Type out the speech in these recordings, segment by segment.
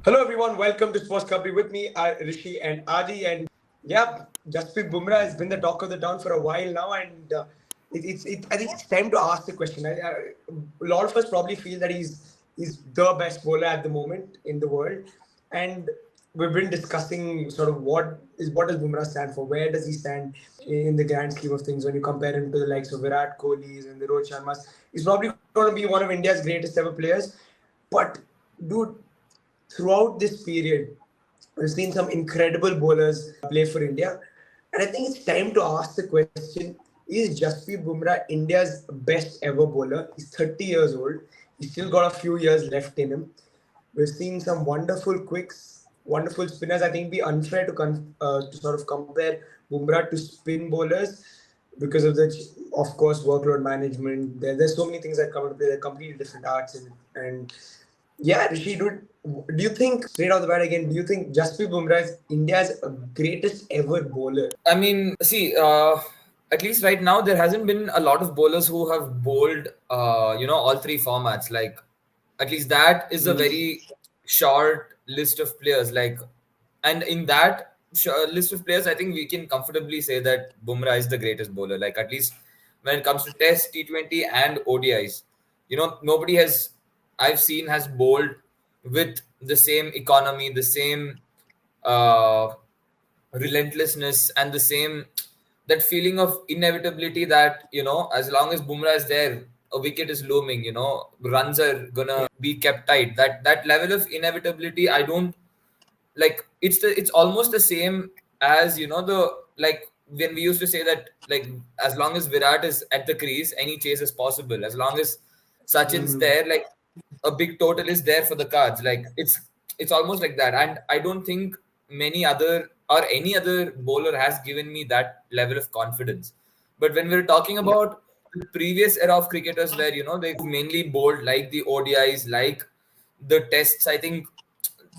Hello everyone, welcome to SportsKhabri with me, Rishi and Adi. And yeah, Jasprit Bumrah has been the talk of the town for a while now, and I think it's time to ask the question. A lot of us probably feel that he's the best bowler at the moment in the world, and we've been discussing sort of what does Bumrah stand for? Where does he stand in the grand scheme of things when you compare him to the likes of Virat Kohli's and the Rohit Sharma's? He's probably going to be one of India's greatest ever players, but dude, throughout this period, we've seen some incredible bowlers play for India. And I think it's time to ask the question, is Jasprit Bumrah India's best ever bowler? He's 30 years old. He's still got a few years left in him. We've seen some wonderful quicks, wonderful spinners. I think it'd be unfair to sort of compare Bumrah to spin bowlers because of the, of course, workload management. There's so many things that come into play. They're completely different arts, and yeah, Rishi, do you think, straight off the bat again, do you think Jasprit Bumrah is India's greatest ever bowler? I mean, see, at least right now, there hasn't been a lot of bowlers who have bowled, all three formats. Like, at least that is a very short list of players. And in that list of players, I think we can comfortably say that Bumrah is the greatest bowler. Like, at least when it comes to Test, T20, and ODIs, nobody I've seen has bowled with the same economy, the same. Uh, Relentlessness and the same that feeling of inevitability that as long as Bumrah is there, a wicket is looming, runs are gonna be kept tight. That level of inevitability, I don't like. It's almost the same as the like when we used to say that, like, as long as Virat is at the crease, any chase is possible. As long as Sachin's there, like, a big total is there for the cards. Like, it's almost like that. And I don't think many other or any other bowler has given me that level of confidence. But when we're talking about the previous era of cricketers, where they mainly bowled like the ODIs, like the tests, I think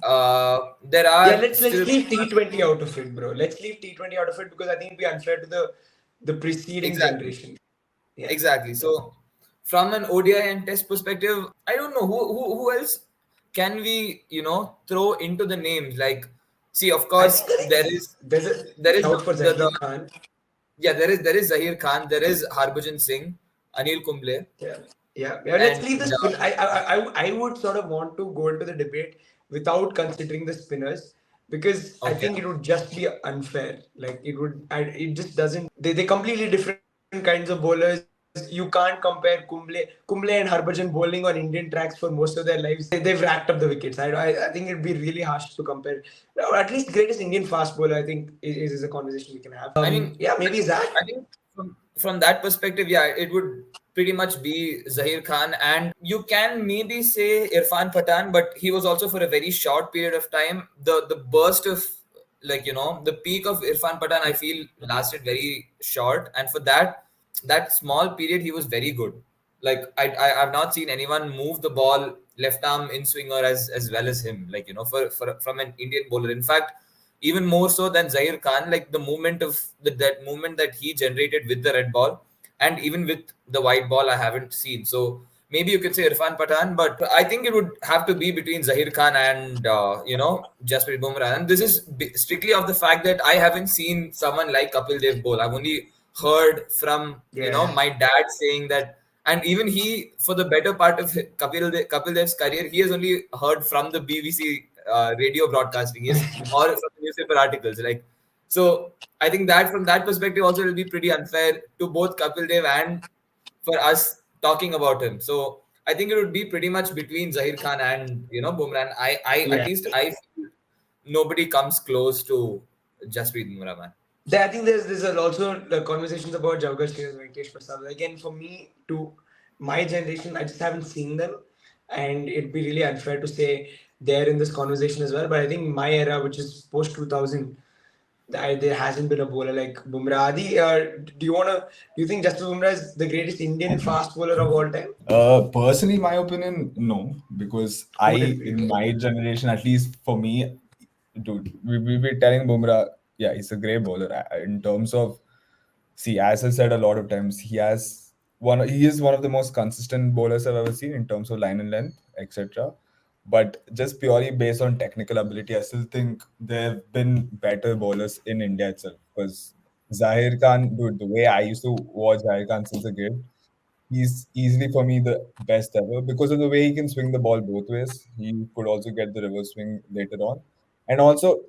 there Yeah, are let's still. leave T20 out of it, bro. Let's leave T20 out of it because I think it'd be unfair to the preceding Exactly. generation. Yeah. Exactly. So, from an ODI and Test perspective, I don't know who else can we throw into the names. Like, see, of I course, think there's there a is shout for the Zaheer Khan. yeah, there is Zaheer Khan, there is Harbhajan Singh, Anil Kumble, Yeah, yeah. Let's and leave the spin. I would sort of want to go into the debate without considering the spinners because I okay. think it would just be unfair. Like it just doesn't. They completely different kinds of bowlers. You can't compare Kumble and Harbhajan bowling on Indian tracks for most of their lives. They've racked up the wickets. I think it'd be really harsh to compare. No, at least greatest Indian fast bowler. I think is a conversation we can have. I mean, Yeah, maybe Zach. I think from that perspective, yeah, it would pretty much be Zaheer Khan, and you can maybe say Irfan Pathan, but he was also for a very short period of time. The burst of, like, the peak of Irfan Pathan, I feel, lasted very short, and for that small period, he was very good. Like, I've not seen anyone move the ball left arm in swinger as well as him. Like, for from an Indian bowler. In fact, even more so than Zaheer Khan, like the movement of that movement that he generated with the red ball and even with the white ball, I haven't seen. So maybe you could say Irfan Pathan, but I think it would have to be between Zaheer Khan and Jasprit Bumrah. And this is strictly of the fact that I haven't seen someone like Kapil Dev bowl. I've only heard from Yeah. my dad saying that, and even he, for the better part of Kapil Dev's career, he has only heard from the BBC radio broadcasting, is or from the newspaper articles. Like, so I think that from that perspective also it will be pretty unfair to both Kapil Dev and for us talking about him. So I think it would be pretty much between Zaheer Khan and Bumrah. And I at Yeah. least I feel nobody comes close to Jasprit Bumrah, man. I think also conversations about Javagal Stairs, Venkatesh Prasad. Again, for me, to my generation, I just haven't seen them, and it'd be really unfair to say they're in this conversation as well. But I think my era, which is post 2000, there hasn't been a bowler like Bumrah. Adi, do you think Jasprit Bumrah is the greatest Indian fast bowler of all time? Personally, my opinion, no, because Who would it be? in my generation, at least for me, dude, we be telling Bumrah, yeah, he's a great bowler. In terms of, see, as I said a lot of times, he is one of the most consistent bowlers I've ever seen in terms of line and length, etc. But just purely based on technical ability, I still think there have been better bowlers in India itself. Because Zaheer Khan, dude, the way I used to watch Zaheer Khan since a kid, he's easily for me the best ever because of the way he can swing the ball both ways. He could also get the reverse swing later on. And also,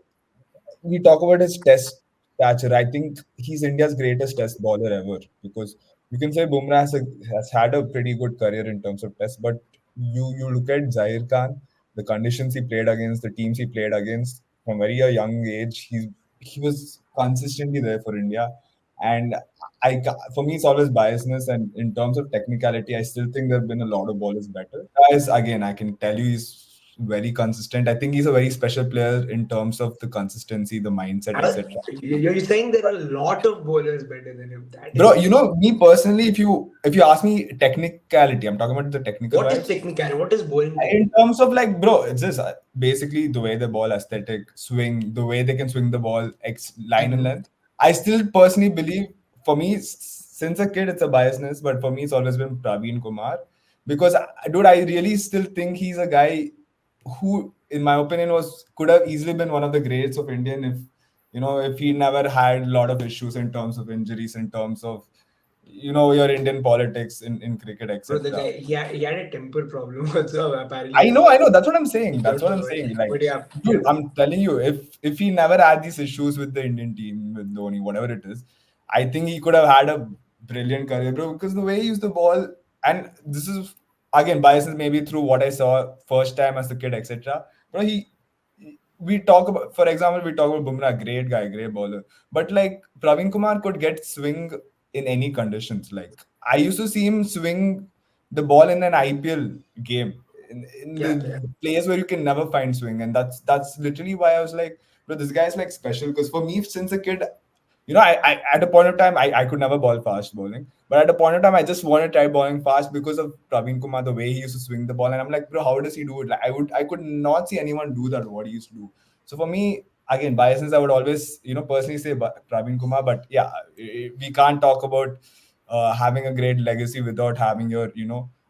we talk about his test stature. I think he's India's greatest test bowler ever because you can say Bumrah has had a pretty good career in terms of tests, but you look at Zaheer Khan, the conditions he played against, the teams he played against from very a young age, he was consistently there for India. And for me, it's always biasness. And in terms of technicality, I still think there have been a lot of bowlers better. Guys, again, I can tell you he's very consistent. I think he's a very special player in terms of the consistency, the mindset, etc. You're saying there are a lot of bowlers better than him. That Bro, is me personally, if you ask me technicality, I'm talking about the technical what is wise. technical? What is bowling In technique? terms of like, bro, it's just basically the way the ball aesthetic, swing, the way they can swing the ball, line and Mhm. length. I still personally believe, for me, since a kid, it's a biasness, but for me, it's always been Praveen Kumar because, dude, I really still think he's a guy who, in my opinion, could have easily been one of the greats of Indian if he never had a lot of issues in terms of injuries, in terms of your Indian politics in cricket, Bro, the etc. guy he had a temper problem also apparently I for know, I like know. That's what I'm he saying. That's don't what know I'm why. saying. Like, But yeah, dude, yeah. I'm telling you, if he never had these issues with the Indian team, with Dhoni, whatever it is, I think he could have had a brilliant career, bro. Because the way he used the ball, and this is again biases maybe through what I saw first time as a kid, etc. Bro, we talk about, for example, we talk about Bumrah, great guy, great bowler, but like Praveen Kumar could get swing in any conditions. Like I used to see him swing the ball in an IPL game in Yeah, yeah. the place where you can never find swing, and that's literally why I was like, bro, this guy's like special. Because for me, since a kid, I at a point of time I could never ball fast bowling, but at a point of time I just want to try bowling fast because of Praveen Kumar, the way he used to swing the ball, and I'm like, bro, how does he do it? Like I could not see anyone do that what he used to do. So for me, again, biases, I would always personally say Praveen Kumar, but yeah, we can't talk about having a great legacy without having your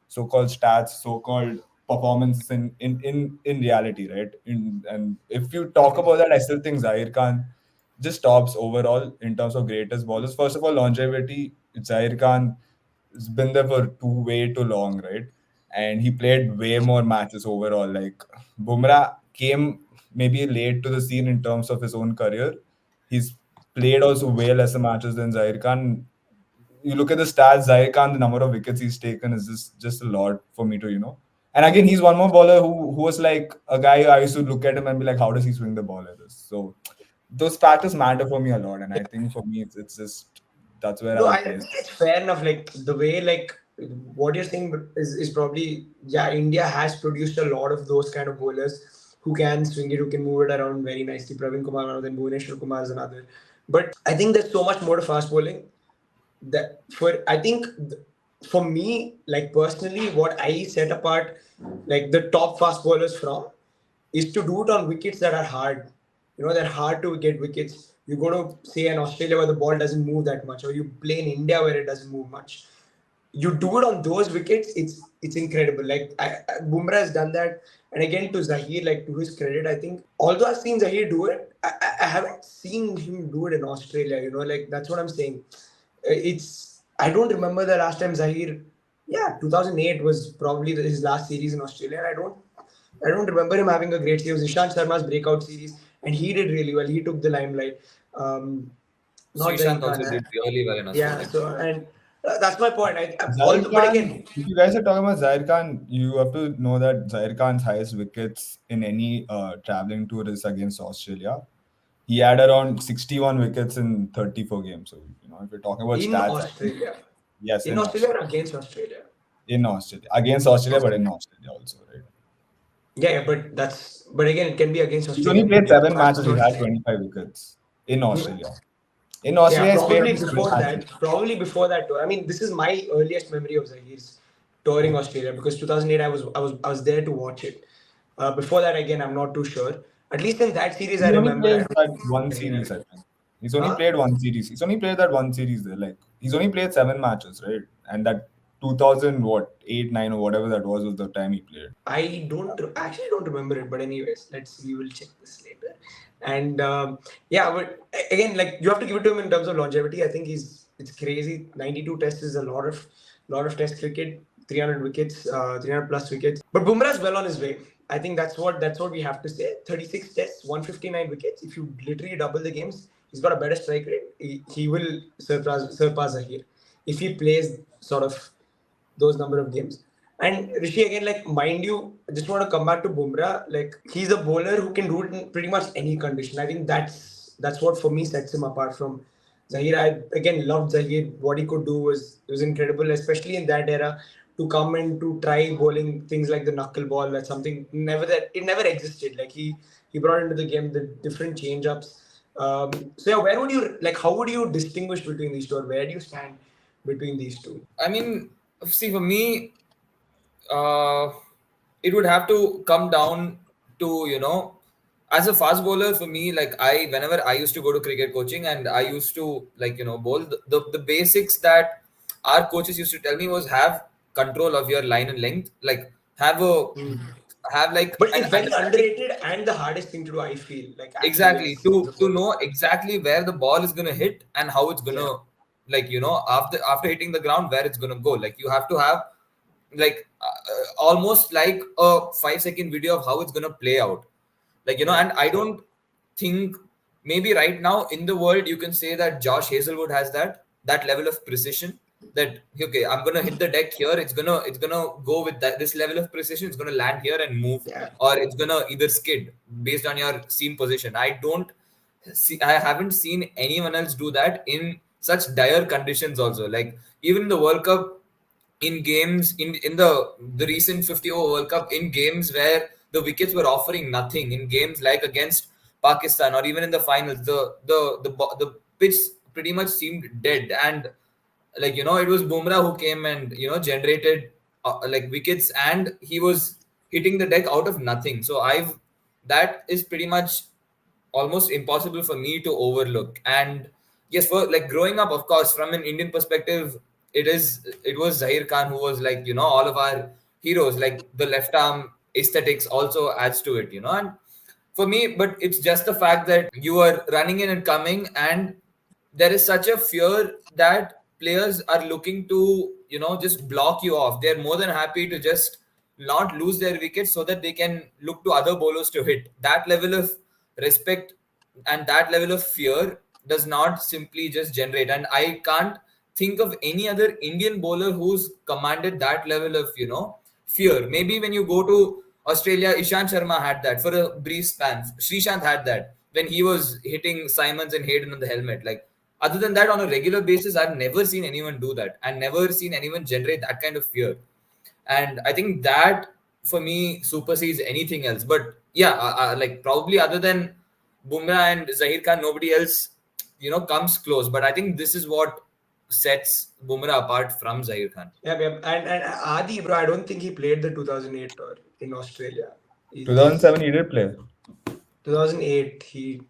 so-called stats, so-called performances in reality, right? And if you talk about that, I still think Zaheer Khan just tops overall in terms of greatest bowlers. First of all, longevity. Zaheer Khan has been there for way too long, right? And he played way more matches overall. Like Bumrah came maybe late to the scene in terms of his own career. He's played also way lesser matches than Zaheer Khan. You look at the stats, Zaheer Khan, the number of wickets he's taken is just a lot for me to. And again, he's one more bowler who was like a guy I used to look at him and be like, how does he swing the ball like this? So those factors matter for me a lot, and I think for me it's just that's where No, I'll I think place. it's fair enough. Like the way, like what you're saying is probably yeah. India has produced a lot of those kind of bowlers who can swing it, who can move it around very nicely. Praveen Kumar, one of them. Bhuvneshwar Kumar is another. But I think there's so much more to fast bowling that I think for me, like personally, what I set apart like the top fast bowlers from is to do it on wickets that are hard. They're hard to get wickets. You go to say an Australia where the ball doesn't move that much, or you play in India where it doesn't move much. You do it on those wickets, it's incredible. Like Bumrah has done that, and again to Zaheer, like to his credit, I think although I've seen Zaheer do it, I haven't seen him do it in Australia. Like that's what I'm saying. I don't remember the last time Zaheer. Yeah, 2008 was probably his last series in Australia. And I don't remember him having a great series. It was Ishant Sharma's breakout series, and he did really well. He took the limelight. Um, Not Srishant Zaheer also Khan. did really well in Yeah. Australia. So and that's my point. Zaheer But Khan, again, if you guys are talking about Zaheer Khan, you have to know that Zaheer Khan's highest wickets in any traveling tour is against Australia. He had around 61 wickets in 34 games. So, if you're talking about in stats, I think, Australia, yes, in in Australia Australia. or against Australia. In Australia. Against Australia, but in Australia also, right? Yeah, but again, it can be against He's only Australian played seven fast matches. He's had bowlers. 25 wickets in Hmm? Australia. In Yeah, Australia, he's played probably only seven before matches. that. Probably before that tour. I mean, this is my earliest memory of Zahir's touring Australia because 2008 I was there to watch it. Before that, again, I'm not too sure. At least in that series, I He only remember. I played don't that one think Zahir had series, it. I think. He's only Huh? played one series. He's only played that one series there. Like he's only played seven matches, right? And that 2000 what 8 9 or whatever that was the time he played. I don't remember it, but anyways, we will check this later. And yeah, but again, like you have to give it to him in terms of longevity. I think it's crazy. 92 tests is a lot of test cricket, 300 wickets, 300 plus wickets. But Bumrah's well on his way. I think that's what we have to say. 36 tests, 159 wickets. If you literally double the games, he's got a better strike rate. He will surpass Zaheer if he plays sort of those number of games. And Rishi, again, like mind you, I just want to come back to Bumrah. Like he's a bowler who can do it in pretty much any condition. I think that's what for me sets him apart from Zaheer. I again loved Zaheer. What he could do was incredible, especially in that era. To come and to try bowling things like the knuckle ball, that's something that it never existed. Like he brought into the game the different change ups. So yeah, where would you like? How would you distinguish between these two, or where do you stand between these two? I mean, see, for me, it would have to come down to, as a fast bowler, for me, like whenever I used to go to cricket coaching and I used to like, bowl, the basics that our coaches used to tell me was have control of your line and length, like have like But an it's very understanding. underrated and the hardest thing to do, I feel. Like actually, Exactly, as a to bowler. know exactly where the ball is gonna hit and how it's Yeah, gonna, like, after hitting the ground, where it's gonna go. Like you have to have like almost like a 5-second video of how it's gonna play out. Like, yeah, and I don't think, maybe right now in the world you can say that Josh Hazelwood has that level of precision, that okay, I'm gonna hit the deck here, it's gonna go with this level of precision, it's gonna land here and move, yeah. or it's gonna either skid based on your seam position. I haven't seen anyone else do that in such dire conditions also. Like even in the World Cup, in games in the recent 50 over World Cup, in games where the wickets were offering nothing, in games like against Pakistan or even in the finals, the pitch pretty much seemed dead, and like it was Bumrah who came and generated like wickets, and he was hitting the deck out of nothing. So that is pretty much almost impossible for me to overlook. And yes, for like growing up, of course, from an Indian perspective, it was Zaheer Khan who was like all of our heroes. Like the left arm aesthetics also adds to it, and for me, but it's just the fact that you are running in and coming, and there is such a fear that players are looking to just block you off. They're more than happy to just not lose their wickets so that they can look to other bowlers to hit. That level of respect and that level of fear does not simply just generate, and I can't think of any other Indian bowler who's commanded that level of fear. Maybe when you go to Australia, Ishant Sharma had that for a brief span. Srishant had that when he was hitting Simons and Hayden on the helmet. Like other than that, on a regular basis, I've never seen anyone do that, and never seen anyone generate that kind of fear. And I think that for me supersedes anything else. But yeah, like probably other than Bumrah and Zaheer Khan, nobody else comes close. But I think this is what sets Bumrah apart from Zaheer Khan. Yeah, yeah. And Adi, bro, I don't think he played the 2008 tour in Australia. He's 2007 he did play. 2008. He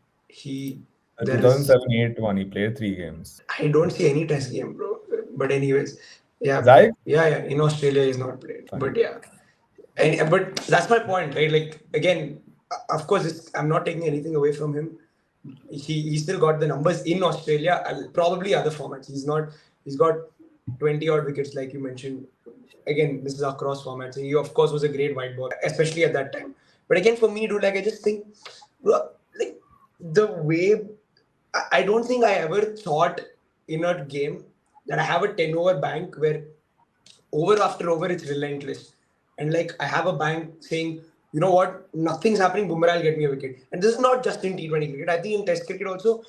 The there is 2007-8 one, he played 3 games. I don't see any test game, bro. But anyways, yeah, Zai? yeah. In Australia, he's not played. Funny. But yeah, but that's my point, right? Like again, of course, I'm not taking anything away from him. He still got the numbers in Australia, probably other formats. He's got 20 odd wickets, like you mentioned. Again, this is across formats. He of course was a great white ball, especially at that time. But again, for me, dude, like I just think, bro, like the way I don't think I ever thought in a game that I have a 10 over bank where over after over it's relentless. And like I have a bank saying, you know what, nothing's happening, Bumrah will get me a wicket. And this is not just in T20 cricket. I think in Test cricket also,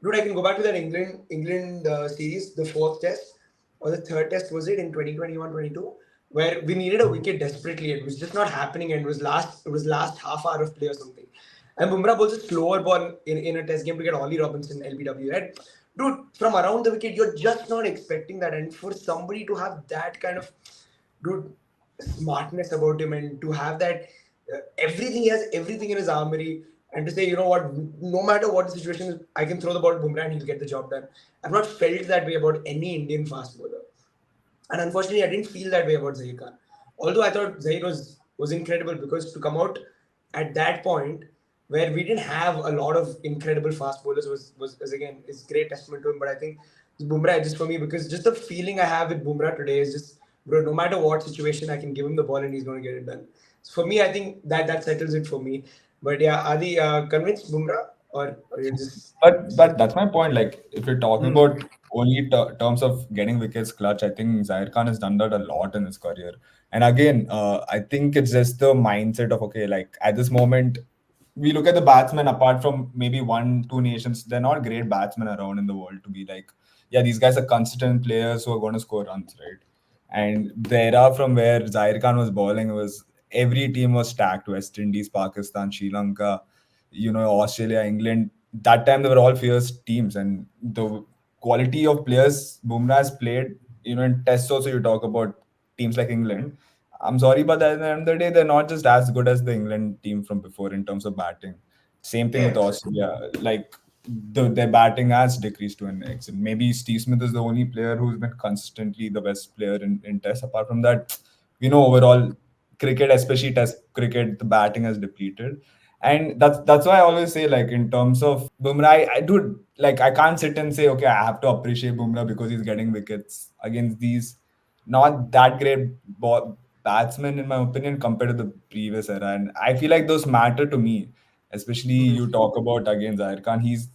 dude, I can go back to that England series, the fourth Test or the third Test was it in 2021-22, where we needed a wicket desperately. It was just not happening, and it was last half hour of play or something. And Bumrah bowls a slower ball in a Test game to get Ollie Robinson LBW. Right? Dude, from around the wicket, you're just not expecting that. And for somebody to have that kind of, dude, smartness about him, and to have that everything, he has everything in his armory, and to say, you know what, no matter what the situation is, I can throw the ball to Bumrah and he'll get the job done. I've not felt that way about any Indian fast bowler. And unfortunately, I didn't feel that way about Zaheer Khan. Although I thought Zaheer was incredible, because to come out at that point where we didn't have a lot of incredible fast bowlers was again is great testament to him. But I think Bumrah just for me, because just the feeling I have with Bumrah today is just, bro, no matter what situation, I can give him the ball and he's going to get it done. So for me, I think that settles it for me. But yeah, Adi, convinced Bumrah, or you're just But that's my point. Like, if you're talking hmm. about only terms of getting wickets clutch, I think Zaheer Khan has done that a lot in his career. And again, I think it's just the mindset of, okay, like at this moment, we look at the batsmen apart from maybe one, two nations, they're not great batsmen around in the world to be like, yeah, these guys are consistent players who are going to score runs, right? And the era from where Zaheer Khan was bowling was every team was stacked: West Indies, Pakistan, Sri Lanka, Australia, England. That time they were all fierce teams, and the quality of players Bumrah has played, in tests also you talk about teams like England. I'm sorry, but at the end of the day, they're not just as good as the England team from before in terms of batting. Same thing Yeah, with exactly. Australia. Like their batting has decreased to an extent. Maybe Steve Smith is the only player who's been consistently the best player in Test. Apart from that, overall cricket, especially Test cricket, the batting has depleted. And that's why I always say, like, in terms of Bumrah, I do, like, I can't sit and say, okay, I have to appreciate Bumrah because he's getting wickets against these not that great batsmen, in my opinion, compared to the previous era. And I feel like those matter to me. Especially you talk about again Zaheer Khan. He's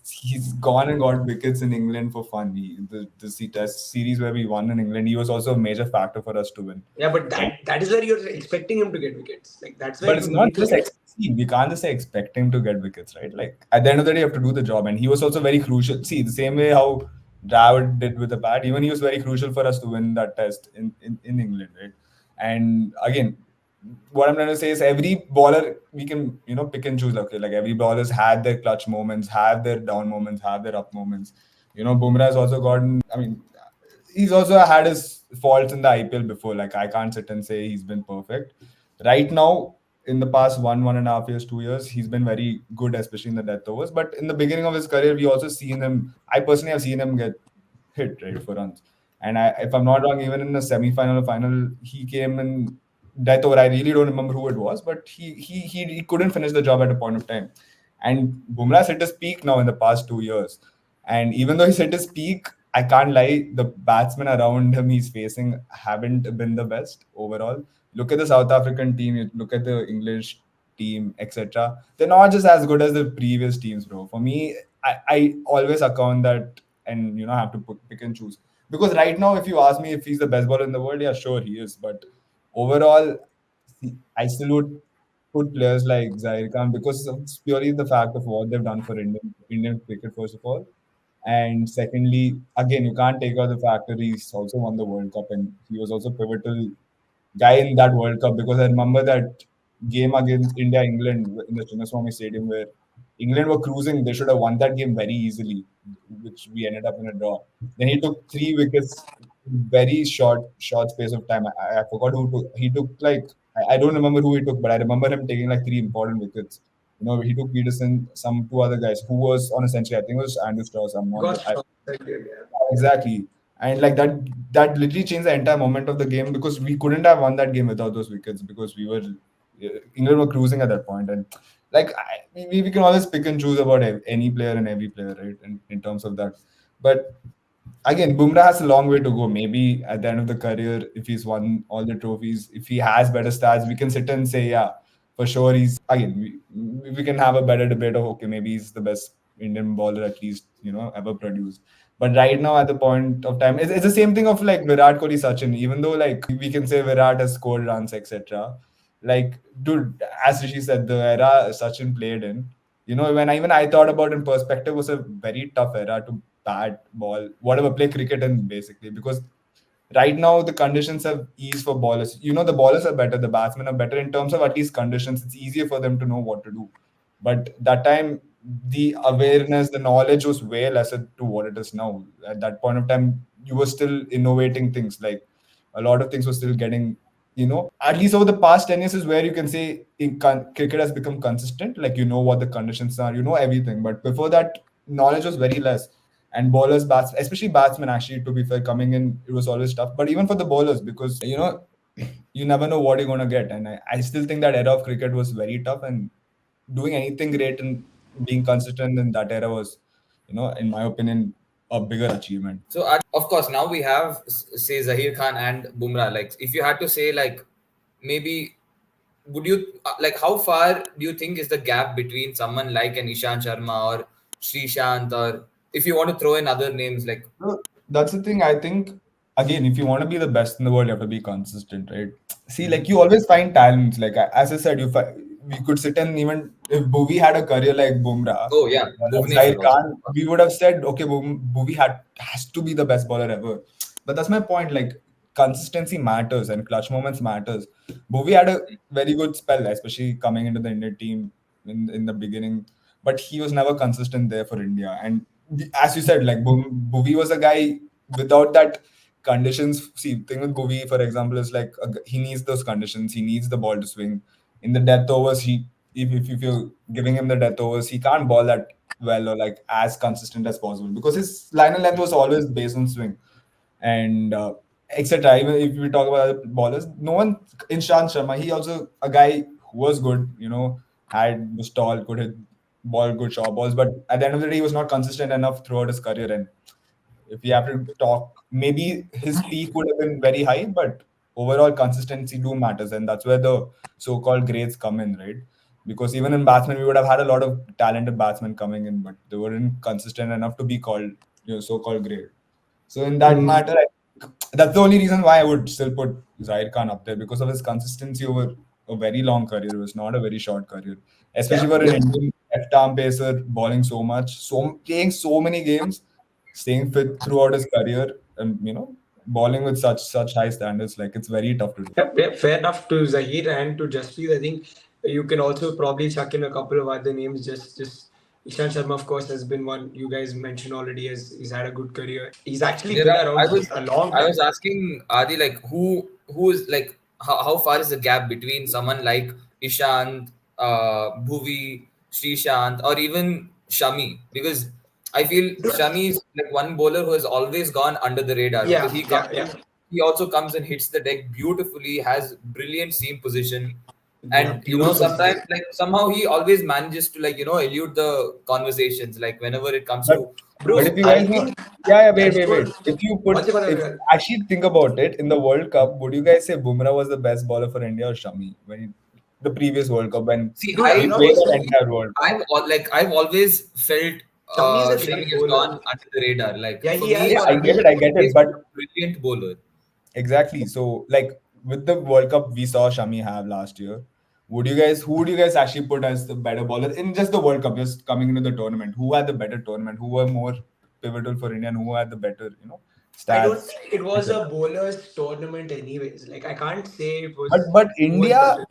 gone and got wickets in England for fun. The Test series where we won in England, he was also a major factor for us to win. Yeah, but And that is where you're expecting him to get wickets. Like that's where but you it's not need to just get. see, we can't just say expect him to get wickets, right? Like at the end of the day, you have to do the job, and he was also very crucial. See, the same way how Dravid did with the bat, even he was very crucial for us to win that test in England, right? And again, what I'm trying to say is every bowler we can pick and choose. Okay, like every bowler's had their clutch moments, have their down moments, have their up moments. Bumrah has also gotten. I mean, he's also had his faults in the IPL before. Like I can't sit and say he's been perfect. Right now, in the past 1.5 years, 2 years, he's been very good, especially in the death overs. But in the beginning of his career, we also seen him. I personally have seen him get hit right for runs. And if I'm not wrong, even in the semi-final or final, he came in death over. I really don't remember who it was, but he couldn't finish the job at a point of time. And Bumrah's hit his peak now in the past 2 years. And even though he's hit his peak, I can't lie, the batsmen around him he's facing haven't been the best overall. Look at the South African team, you look at the English team, etc. They're not just as good as the previous teams, bro. For me, I always account that and have to pick and choose. Because right now, if you ask me if he's the best bowler in the world, yeah, sure he is. But overall, I still would put players like Zaheer Khan because it's purely the fact of what they've done for Indian cricket, first of all. And secondly, again, you can't take out the fact that he's also won the World Cup and he was also pivotal guy in that World Cup because I remember that game against India England in the Chinnaswamy Stadium where England were cruising. They should have won that game very easily, which we ended up in a draw. Then he took 3 wickets in very short space of time. I forgot who took. He took like I don't remember who he took, but I remember him taking like 3 important wickets. He took Peterson, some two other guys who was on a century. I think it was Andrew Strauss. I'm not. Got strong. Yeah. Exactly. And like that literally changed the entire moment of the game because we couldn't have won that game without those wickets because England were cruising at that point. And like we can always pick and choose about any player and every player, right? In terms of that. But again, Bumrah has a long way to go. Maybe at the end of the career, if he's won all the trophies, if he has better stats, we can sit and say, yeah, for sure he's again. We can have a better debate of okay, maybe he's the best Indian bowler at least ever produced. But right now, at the point of time, it's the same thing of like Virat Kohli, Sachin. Even though like we can say Virat has scored runs, etc. Like, dude, as Rishi said, the era Sachin played in, when I thought about in perspective, was a very tough era to bat, ball, whatever, play cricket in basically because right now the conditions have eased for bowlers. The bowlers are better, the batsmen are better in terms of at least conditions. It's easier for them to know what to do. But that time, the awareness, the knowledge was way lesser to what it is now. At that point of time, you were still innovating things. Like a lot of things were still getting, at least over the past 10 years is where you can say cricket has become consistent. Like, what the conditions are, everything. But before that, knowledge was very less. And bowlers, especially batsmen, actually, to be fair, coming in, it was always tough. But even for the bowlers, because you never know what you're gonna get. And I still think that era of cricket was very tough, and doing anything great and being consistent in that era was, in my opinion, a bigger achievement. So of course now we have say Zaheer Khan and Bumrah. Like if you had to say like maybe would you like how far do you think is the gap between someone like an Ishant Sharma or Srishant, or if you want to throw in other names like So that's the thing. I think, again, if you want to be the best in the world, you have to be consistent, right? See, like you always find talents. Like as I said, we could sit and even if Bhuvi had a career like Bumrah, oh yeah, Zaheer Bhuvneshwar also. Khan, we would have said, okay, Bhuvi has to be the best bowler ever. But that's my point. Like consistency matters and clutch moments matters. Bhuvi had a very good spell, especially coming into the Indian team in the beginning, but he was never consistent there for India. And as you said, like Bhuvi was a guy without that conditions. See, thing with Bhuvi, for example, is like he needs those conditions. He needs the ball to swing. In the death overs, if you're giving him the death overs, he can't ball that well or like as consistent as possible because his line and length was always based on swing and etc. Even if we talk about other ballers, no one in Shant Sharma, he also a guy who was good, was tall, could hit ball, good short balls, but at the end of the day, he was not consistent enough throughout his career. And if we have to talk, maybe his peak would have been very high, but overall consistency do matters, and that's where the so-called grades come in, right? Because even in batsmen, we would have had a lot of talented batsmen coming in, but they weren't consistent enough to be called, so-called grade. So in that matter, that's the only reason why I would still put Zaheer Khan up there because of his consistency over a very long career. It was not a very short career, especially for an Indian left-arm pacer bowling so much, playing so many games, staying fit throughout his career, and bowling with such high standards. Like it's very tough to do. Yep, fair enough to Zaheer and to Jasprit. I think you can also probably chuck in a couple of other names. Just Ishant Sharma, of course, has been one you guys mentioned already. He's had a good career. He's actually been around a long time. I was asking Adi like who is like how far is the gap between someone like Ishant, Bhuvi, Srishant, or even Shami, because I feel Shami is like one bowler who has always gone under the radar because he comes in, he also comes and hits the deck beautifully, has brilliant seam position, and sometimes like somehow he always manages to like elude the conversations like whenever it comes to. Bro, But if you guys know, wait. If actually think about it, in the World Cup, would you guys say Bumrah was the best bowler for India or Shami the previous World Cup when See, we played the entire World Cup? I've always felt Shami has gone under the radar. Like for me, I get it, but brilliant bowler. Exactly. So, like with the World Cup we saw Shami have last year, who would you guys actually put as the better bowler in just the World Cup, just coming into the tournament? Who had the better tournament? Who were more pivotal for India? And who had the better, stats? I don't think it was a bowlers tournament, anyways. Like I can't say it was. But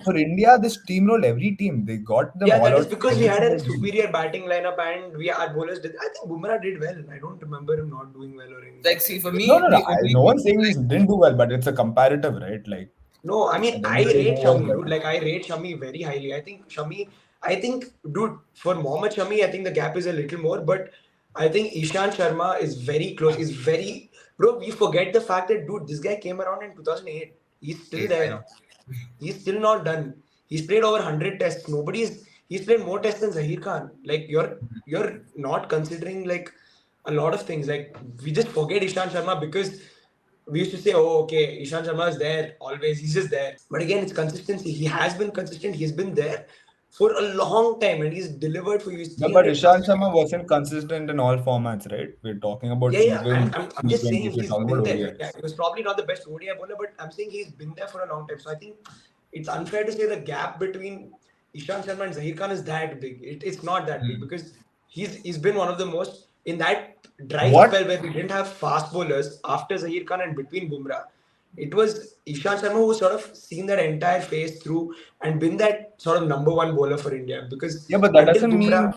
for India, they steamrolled every team. They got them all that out. is because we had a superior batting lineup and our bowlers did. I think Bumrah did well. I don't remember him not doing well or anything. Like, see, for me, no one's saying he didn't do well, but it's a comparative, right? Like. No, I mean, I rate Shami, dude. Like, I rate Shami very highly. I think, dude, for Mohammad Shami, I think the gap is a little more, but I think Ishant Sharma is very close. Bro, we forget the fact that, dude, this guy came around in 2008. He's still there. He's still not done. He's played over 100 tests. He's played more tests than Zaheer Khan. Like, you're not considering, like, a lot of things. Like, we just forget Ishant Sharma because we used to say, oh, okay, Ishant Sharma is there always. He's just there. But again, it's consistency. He has been consistent. He's been there for a long time and he's delivered for you. No, but Ishant Sharma wasn't consistent in all formats, right? We're talking about I'm just saying he's been there. Yeah, he was probably not the best ODI bowler, but I'm saying he's been there for a long time. So I think it's unfair to say the gap between Ishant Sharma and Zaheer Khan is that big. It's not that big because he's been one of the most in that dry spell where we didn't have fast bowlers after Zaheer Khan and between Bumrah. It was Ishant Sharma who sort of seen that entire phase through and been that sort of number one bowler for India. Because but that doesn't mean.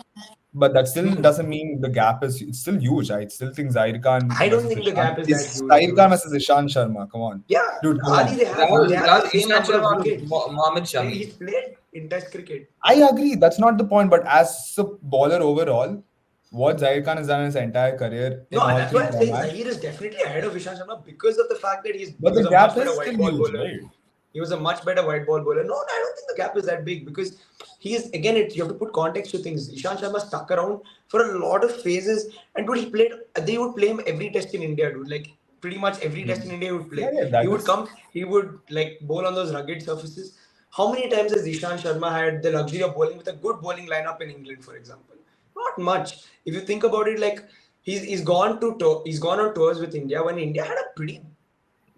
But that still doesn't mean the gap is. It's still huge. I still think Zaheer Khan. I don't think the gap is that huge. Zaheer Khan versus Ishant Sharma. Come on. Yeah, dude. They have the same number of wickets. Mohammad Shami. He's played in Test cricket. I agree. That's not the point. But as a bowler overall, what Zaheer Khan has done in his entire career in No, all that's three why I'm saying formats. Zaheer is definitely ahead of Ishant Sharma because of the fact that But he the was a much gap better is white still ball huge, bowler. right? He was a much better white ball bowler. No, I don't think the gap is that big because he is again. You have to put context to things. Ishant Sharma stuck around for a lot of phases, and dude, he played. They would play him every test in India, dude. Like pretty much every test in India he would Yeah, play. yeah, He that would is. come. He would like bowl on those rugged surfaces. How many times has Ishant Sharma had the luxury of bowling with a good bowling lineup in England, for example? Not much. If you think about it, like he's gone he's gone on tours with India when India had a pretty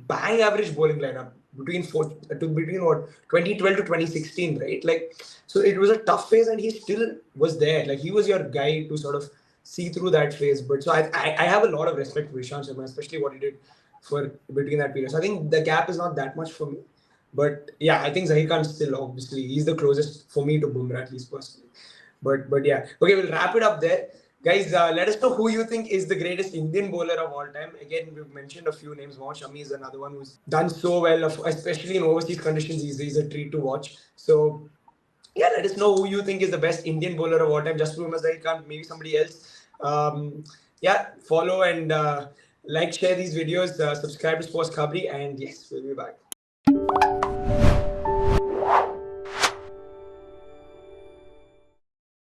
bang average bowling lineup between what 2012 to 2016, right? Like, so it was a tough phase, and he still was there. Like, he was your guy to sort of see through that phase. But so I have a lot of respect for Ishant Sharma, especially what he did for between that period. So I think the gap is not that much for me. But yeah, I think Zaheer Khan still obviously he's the closest for me to Bumrah at least personally. But yeah, okay, we'll wrap it up there. Guys, let us know who you think is the greatest Indian bowler of all time. Again, we've mentioned a few names. Mohammad Shami is another one who's done so well, especially in overseas conditions. He's a treat to watch. So, yeah, let us know who you think is the best Indian bowler of all time. Just Mohammad Zaheer Khan, maybe somebody else. Yeah, follow and like, share these videos, subscribe to SportsKhabri, and yes, we'll be back.